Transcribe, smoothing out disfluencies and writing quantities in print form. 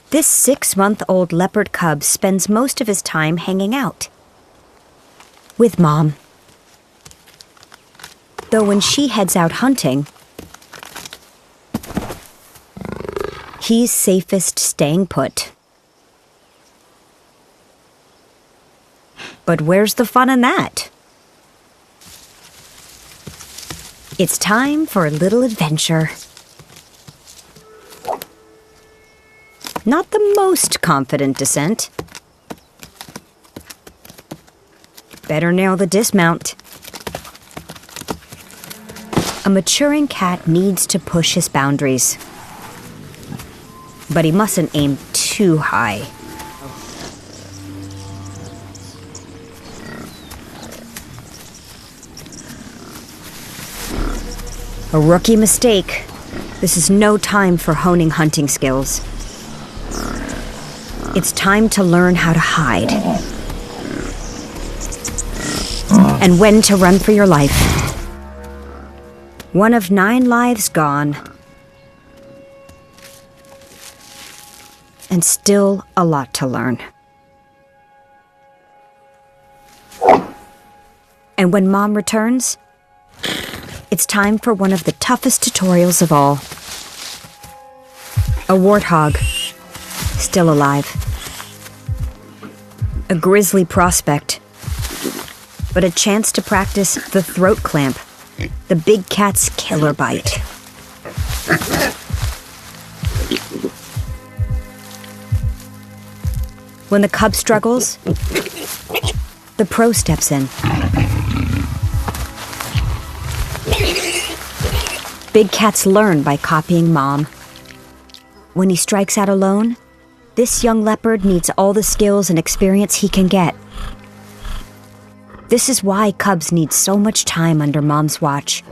This 6-month-old leopard cub spends most of his time hanging out with Mom. Though when she heads out hunting, he's safest staying put. But where's the fun in that? It's time for a little adventure. Not the most confident descent. Better nail the dismount. A maturing cat needs to push his boundaries. But he mustn't aim too high. A rookie mistake. This is no time for honing hunting skills. It's time to learn how to hide. And when to run for your life. 1 of 9 lives gone. And still a lot to learn. And when Mom returns, it's time for one of the toughest tutorials of all. A warthog, still alive. A grisly prospect, but a chance to practice the throat clamp, the big cat's killer bite. When the cub struggles, the pro steps in. Big cats learn by copying Mom. When he strikes out alone, this young leopard needs all the skills and experience he can get. This is why cubs need so much time under Mom's watch.